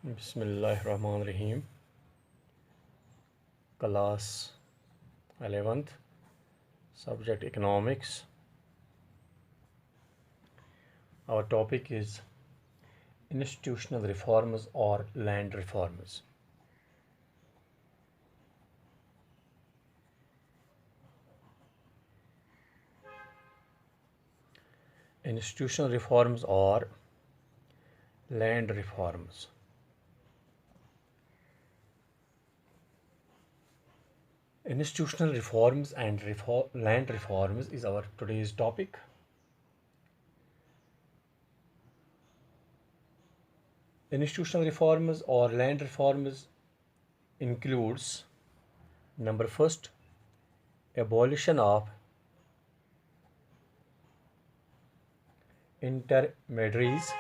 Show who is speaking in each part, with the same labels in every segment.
Speaker 1: Bismillahirrahmanirrahim. Class 11th, subject economics. Our topic is institutional reforms or land reforms. Institutional reforms or land reforms. Institutional reforms and land reforms is our today's topic. Institutional reforms or land reforms includes number first, abolition of intermediaries,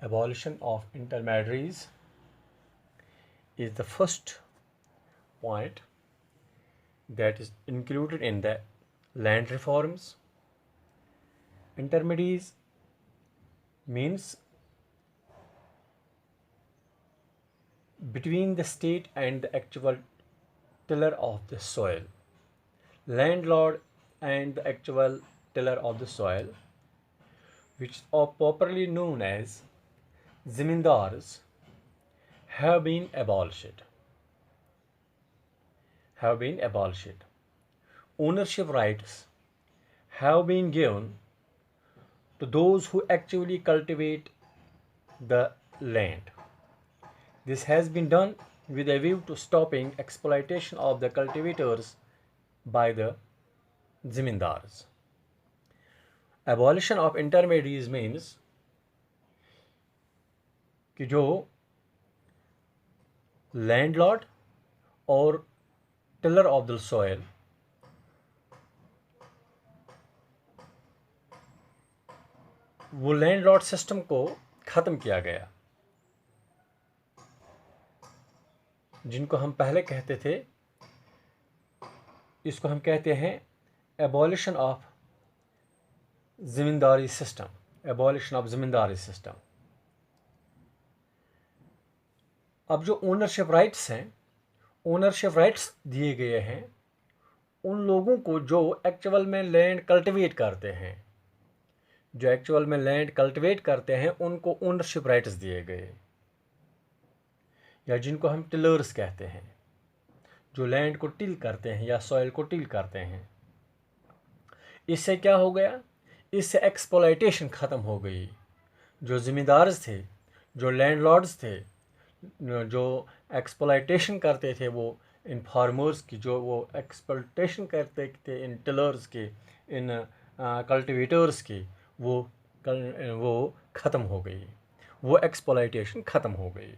Speaker 1: abolition of intermediaries is the first point that is included in the land reforms. Intermediaries means between the state and the actual tiller of the soil. Landlord and the actual tiller of the soil, which are properly known as zamindars, have been abolished. Ownership rights have been given to those who actually cultivate the land. This has been done with a view to stopping exploitation of the cultivators by the zamindars. Abolition of intermediaries means कि जो landlord और tiller of the soil वो landlord system को ख़त्म किया गया, जिनको हम पहले कहते थे, इसको हम कहते हैं एबॉलिशन ऑफ ज़मींदारी सिस्टम। अब जो ओनरशिप राइट्स दिए गए हैं उन लोगों को जो एक्चुअल में लैंड कल्टिवेट करते हैं, उनको ओनरशिप राइट्स दिए गए, या जिनको हम टिलर्स कहते हैं, जो लैंड को टिल करते हैं या सॉइल को टिल करते हैं। इससे क्या हो गया? इससे एक्सप्लॉयटेशन ख़त्म हो गई। जो ज़मींदार्स थे, जो लैंडलॉर्ड्स थे, जो एक्सप्लॉयटेशन करते थे वो इन फार्मर्स की, जो वो एक्सप्लॉयटेशन करते थे इन टिलर्स की, इन कल्टिवेटर्स की, वो ख़त्म हो गई, वो एक्सप्लॉयटेशन ख़त्म हो गई।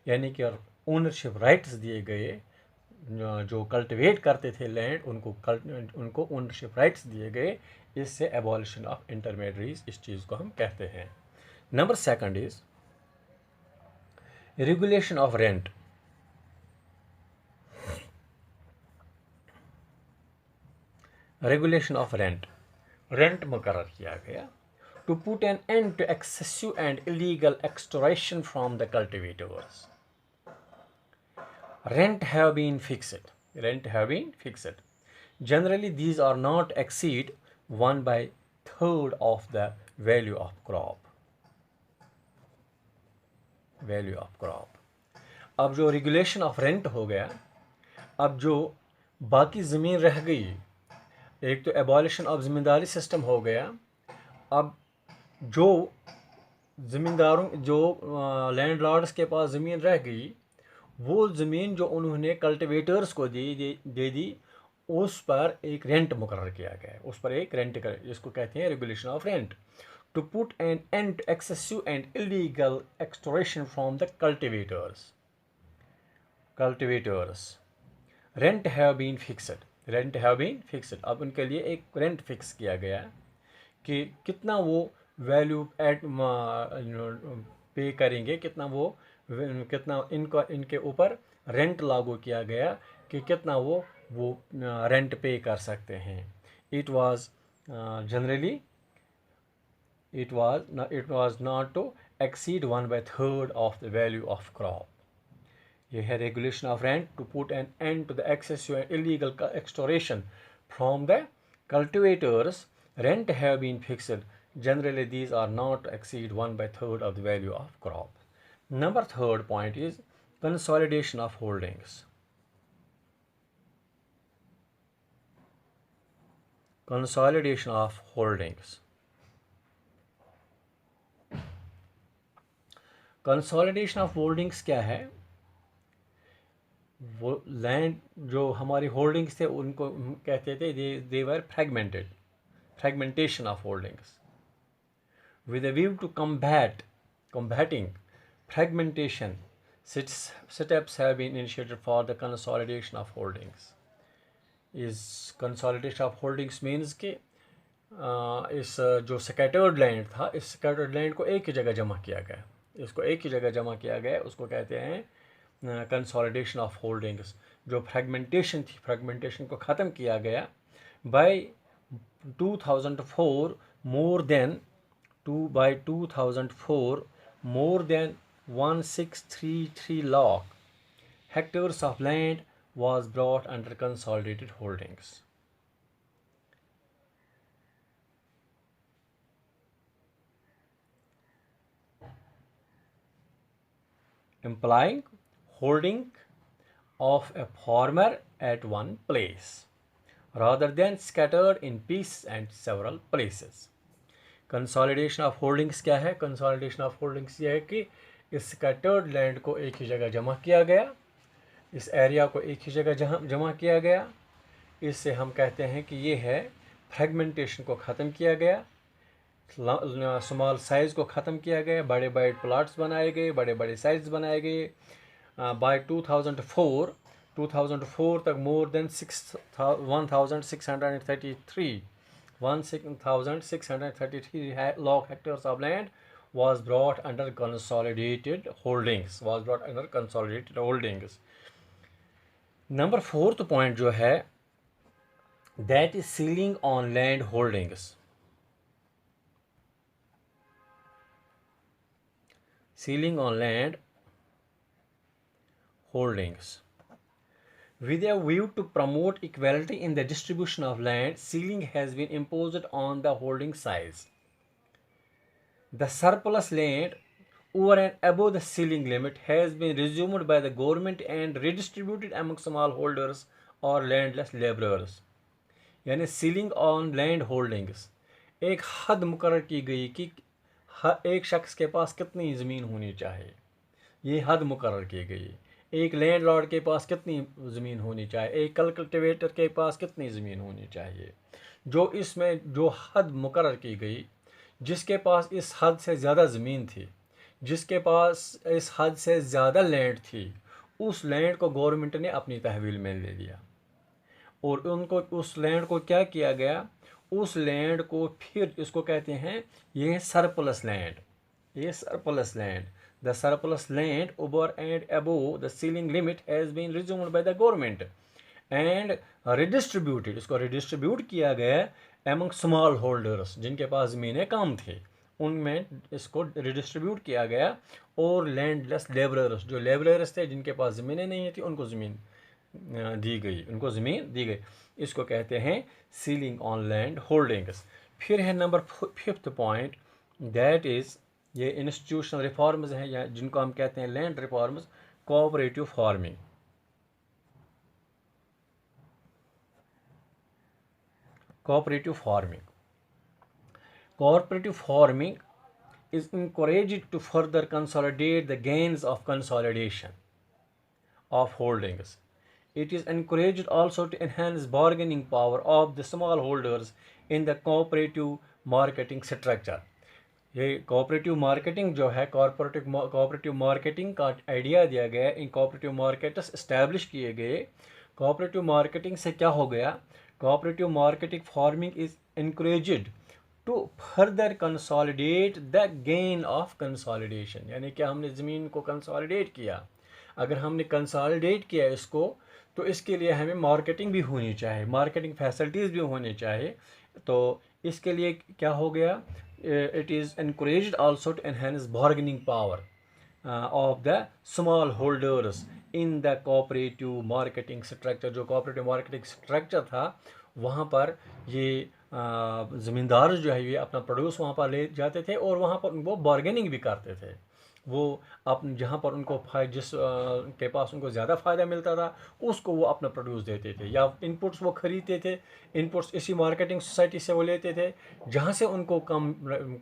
Speaker 1: यानी कि ओनरशिप राइट्स दिए गए, जो कल्टिवेट करते थे लैंड उनको ओनरशिप राइट्स दिए गए। इससे एबॉलिशन ऑफ इंटरमीडिएट्स इस चीज़ को हम कहते हैं। Number second is regulation of rent. Rent मुकर्रर किया गया to put an end to excessive and illegal extortion from the cultivators. Rent have been fixed. Generally, these are not exceed 1/3 of the value of crop. अब जो regulation of rent हो गया, अब जो बाकी ज़मीन रह गई, एक तो एबॉलिशन ऑफ ज़मींदारी सिस्टम हो गया। अब जो लैंडलॉर्ड्स के पास ज़मीन रह गई, वो ज़मीन जो उन्होंने कल्टिवेटर्स को दे दी, उस पर एक रेंट मुकर्रर किया गया, इसको कहते हैं regulation of rent. To put an end to excessive and illegal extortion from the cultivators. Rent have been fixed. अब उनके लिए एक रेंट फिक्स किया गया कि कितना वो वैल्यू पे करेंगे, कितना इनके ऊपर रेंट लागू किया गया कि कितना वो रेंट पे कर सकते हैं। It was generally it was not to exceed 1/3 of the value of crop. ये है regulation of rent to put an end to the excessive and illegal extortion from the cultivators. Rent have been fixed. Generally, these are not to exceed 1/3 of the value of crop. Number third point is consolidation of holdings. Consolidation of holdings. Consolidation of holdings क्या है? वो land जो हमारी holdings थे उनको कहते थे they were fragmentation of holdings with a view to combating fragmentation. Steps have been initiated for the consolidation of holdings. Is consolidation of holdings means कि इस जो स्कैटर्ड लैंड था, इस स्कैटर्ड लैंड को एक ही जगह जमा किया गया, इसको एक ही जगह जमा किया गया, उसको कहते हैं कंसोलिडेशन ऑफ होल्डिंग्स. जो फ्रेगमेंटेशन थी, फ्रेगमेंटेशन को ख़त्म किया गया. By 2004 more than 1633 lakh hectares of land was brought under consolidated holdings. Implying holding of a farmer at one place rather than scattered in pieces and several places. Consolidation of holdings क्या है? Consolidation of holdings ये है कि इस scattered land को एक ही जगह जमा किया गया, इस एरिया को एक ही जगह जमा किया गया. इससे हम कहते हैं कि ये है फ्रेगमेंटेशन को ख़त्म किया गया, स्मॉल साइज़ को ख़त्म किया गया, बड़े बड़े प्लाट्स बनाए गए, बड़े बड़े साइज़ बनाए गए. बाय 2004 तक मोर than 1633 lakh hectares of land was brought under consolidated holdings. Number fourth point जो है, that is ceiling on land holdings. Ceiling on land holdings. With a view to promote equality in the distribution of land, ceiling has been imposed on the holding size. The surplus land over and above the ceiling limit has been resumed by the government and redistributed among smallholders or landless laborers. यानी ceiling on land holdings, एक हद मुकर्रर की गई कि एक शख्स के पास कितनी ज़मीन होनी चाहिए, ये हद मुकर्रर की गई. एक लैंडलॉर्ड के पास कितनी ज़मीन होनी चाहिए, एक कल्टिवेटर के पास कितनी ज़मीन होनी चाहिए. जो इसमें जो हद मुकर्रर की गई, जिसके पास इस हद से ज़्यादा ज़मीन थी, जिसके पास इस हद से ज़्यादा लैंड थी, उस लैंड को गवर्नमेंट ने अपनी तहवील में ले लिया और उनको उस लैंड को क्या किया गया, उस लैंड को फिर इसको कहते हैं ये सरप्लस लैंड. ये surplus land, the surplus land over and above the ceiling limit has been resumed by the government and redistributed. इसको redistribute किया गया among small holders, जिनके पास ज़मीनें कम थी, उनमें इसको redistribute किया गया. और landless laborers, जो laborers थे जिनके पास ज़मीनें नहीं थी, उनको ज़मीन दी गई. इसको कहते हैं सीलिंग ऑन लैंड होल्डिंग्स. फिर है number fifth point, that is ये इंस्टीट्यूशनल रिफॉर्म्स हैं या जिनको हम कहते हैं land reforms. Cooperative farming. Cooperative farming is encouraged to further consolidate the gains of consolidation of holdings. It is encouraged also to enhance bargaining power of the smallholders in the cooperative marketing structure. ये cooperative marketing जो है, cooperative marketing का idea दिया गया, इन cooperative markets establish किए गए. Cooperative marketing से क्या हो गया, cooperative marketing farming is encouraged to further consolidate the gain of consolidation. यानी कि हमने ज़मीन को कंसोलिडेट किया. अगर हमने कंसोलिडेट किया इसको, तो इसके लिए हमें मार्केटिंग भी होनी चाहिए, मार्केटिंग फैसिलिटीज़ भी होनी चाहिए. तो इसके लिए क्या हो गया, it is encouraged also to enhance bargaining power of the small holders in the cooperative marketing structure. जो cooperative marketing structure था वहाँ पर ये ज़मींदार जो है ये अपना प्रोड्यूस वहाँ पर ले जाते थे और वहाँ पर वो बार्गेनिंग भी करते थे। वो अपन जहाँ पर उनको जिस के पास उनको ज़्यादा फ़ायदा मिलता था उसको वो अपना प्रोड्यूस देते थे, या इनपुट्स वो ख़रीदते थे। इनपुट्स इसी मार्केटिंग सोसाइटी से वो लेते थे, जहाँ से उनको कम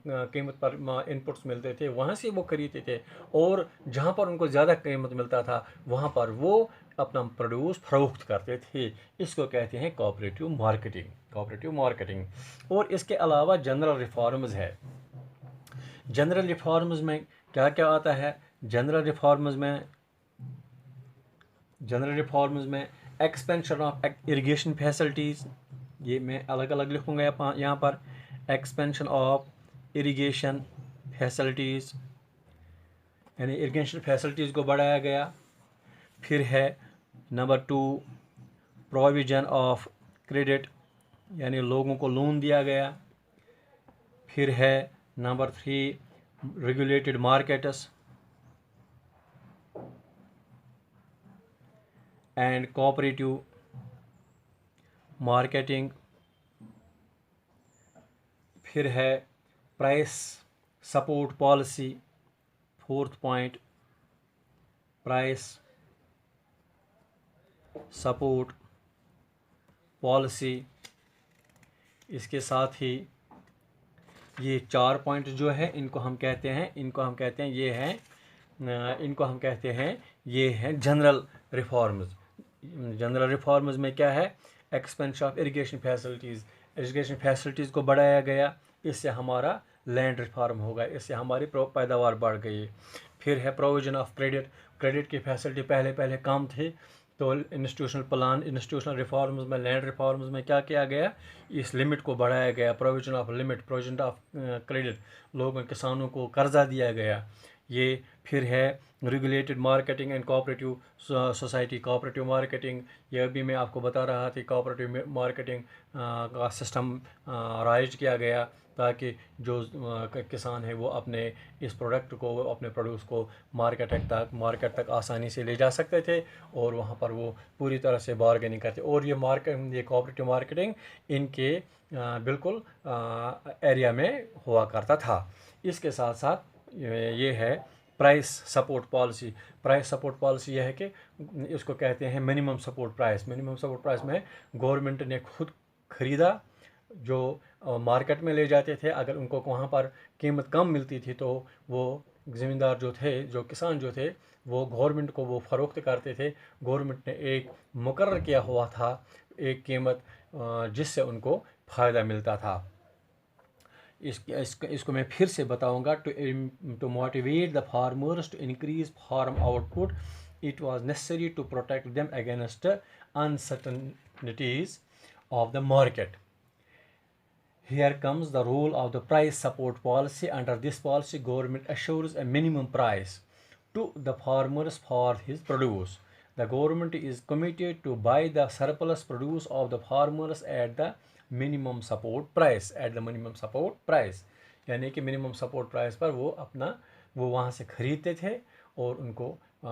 Speaker 1: कीमत पर इनपुट्स मिलते थे वहाँ से वो ख़रीदते थे, और जहाँ पर उनको ज़्यादा कीमत मिलता था वहाँ पर वो अपना प्रोड्यूस फरोख्त करते थे। इसको कहते हैं कोऑपरेटिव मार्केटिंग। Cooperative marketing. और इसके अलावा जनरल रिफॉर्म्स है। जनरल रिफॉर्म्स में क्या क्या आता है? जनरल रिफॉर्म्स में एक्सपेंशन ऑफ इरिगेशन फैसिलिटीज़, ये मैं अलग अलग लिखूँगा यहाँ पर। एक्सपेंशन ऑफ इरिगेशन फैसिलिटीज़ यानी इरिगेशन फैसिलिटीज़ को बढ़ाया गया। फिर है नंबर 2 प्रोविजन ऑफ क्रेडिट यानी लोगों को लोन दिया गया। फिर है number 3 regulated markets and cooperative marketing. फिर है price support policy, 4th point price support policy. इसके साथ ही ये 4 पॉइंट जो है इनको हम कहते हैं ये हैं जनरल रिफॉर्म्स। जनरल रिफॉर्म्स में क्या है? Expansion of irrigation facilities, irrigation facilities को बढ़ाया गया, इससे हमारा लैंड रिफॉर्म होगा, इससे हमारी पैदावार बढ़ गई। फिर है प्रोविजन ऑफ क्रेडिट, क्रेडिट की फैसिलिटी पहले कम थी, तो इंस्टीट्यूशनल रिफॉर्म्स में, लैंड रिफॉर्म्स में क्या किया गया? इस लिमिट को बढ़ाया गया। प्रोविजन ऑफ क्रेडिट, लोगों किसानों को कर्जा दिया गया। ये फिर है regulated marketing and cooperative society, cooperative marketing, यह भी मैं आपको बता रहा था। कोऑपरेटिव मार्केटिंग का सिस्टम राइज किया गया ताकि जो किसान है वो अपने इस प्रोडक्ट को, अपने प्रोड्यूस को मार्केट तक आसानी से ले जा सकते थे, और वहाँ पर वो पूरी तरह से बार्गेनिंग करते। और ये कोऑपरेटिव मार्केटिंग इनके बिल्कुल एरिया में हुआ करता था। इसके साथ साथ ये है price support policy. Price support policy यह है कि इसको कहते हैं minimum support price. Minimum support price में गवर्नमेंट ने खुद खरीदा, जो मार्केट में ले जाते थे, अगर उनको वहाँ पर कीमत कम मिलती थी तो वो ज़मींदार जो थे, जो किसान जो थे, वो गवर्नमेंट को वो फ़रोख्त करते थे। गवर्नमेंट ने एक मुकर्रर किया हुआ था एक कीमत, जिससे उनको फ़ायदा मिलता था। इसको मैं फिर से बताऊंगा। To motivate the farmers to increase farm output, it was necessary to protect them against uncertainties of the market. Here comes the role of the price support policy. Under this policy, government assures a minimum price to the farmers for his produce. The government is committed to buy the surplus produce of the farmers at the minimum support price. यानी कि minimum support price पर वो वहाँ से खरीदते थे, और उनको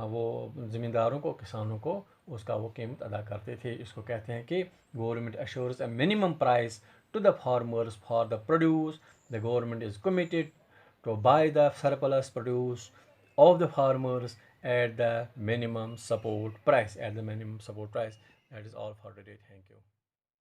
Speaker 1: वो ज़मींदारों को, किसानों को उसका वो कीमत अदा करते थे। इसको कहते हैं कि government assures a minimum price to the farmers for the produce. The government is committed to buy the surplus produce of the farmers at the minimum support price. That is all for today. Thank you.